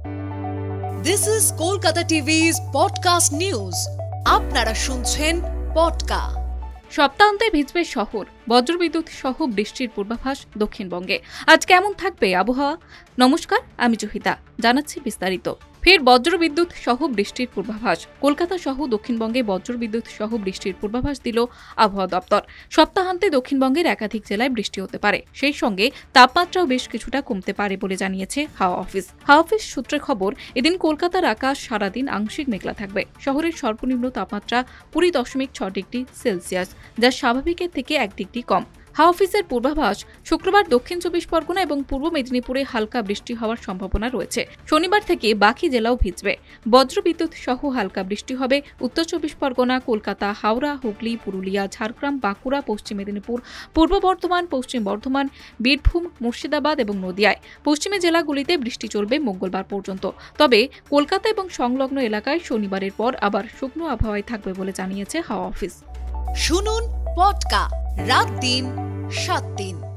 This is Kolkata TV's podcast news. আপনারা শুনছেন পডকা। সপ্তাহান্তে ভিজবে শহর, বজ্রবিদ্যুৎ সহ বৃষ্টির পূর্বাভাস দক্ষিণবঙ্গে। আজ কেমন থাকবে আবহাওয়া? নমস্কার, আমি জহিতা, জানাচ্ছি বিস্তারিত। ফের বজ্রবিদ্যুৎ সহ বৃষ্টির পূর্বাভাস। কলকাতা সহ দক্ষিণবঙ্গে বজ্রবিদ্যুৎ সহ বৃষ্টির পূর্বাভাস দিল আবহাওয়া দপ্তর। সপ্তাহান্তে দক্ষিণবঙ্গের একাধিক জেলায় বৃষ্টি হতে পারে, সেই সঙ্গে তাপমাত্রাও বেশ কিছুটা কমতে পারে বলে জানিয়েছে হাওয়া অফিস। হাওয়া অফিস সূত্রে খবর, এদিন কলকাতার আকাশ সারাদিন আংশিক মেঘলা থাকবে। শহরের সর্বনিম্ন তাপমাত্রা 20.6 ডিগ্রি সেলসিয়াস, যা স্বাভাবিকের থেকে 1 ডিগ্রি কম। হাওয়া অফিসের পূর্বাভাস, শুক্রবার দক্ষিণ 24 পরগনা এবং পূর্ব মেদিনীপুরে হালকা বৃষ্টি হওয়ার সম্ভাবনা রয়েছে। শনিবার থেকে বাকি জেলাও ভিজবে। বজ্রবিদ্যুৎ সহ হালকা বৃষ্টি হবে উত্তর 24 পরগনা, কলকাতা, হাওড়া, হুগলি, পুরুলিয়া, ঝাড়গ্রাম, বাঁকুড়া, পশ্চিম মেদিনীপুর, পূর্ব বর্ধমান, পশ্চিম বর্ধমান, বীরভূম, মুর্শিদাবাদ এবং নদিয়ায়। পশ্চিমে জেলাগুলিতে বৃষ্টি চলবে মঙ্গলবার পর্যন্ত। তবে কলকাতা এবং সংলগ্ন এলাকায় শনিবারের পর আবার শুকনো আবহাওয়ায় থাকবে বলে জানিয়েছে হাওয়া অফিস। শুনুন পডকা, রাত দিন 7 দিন।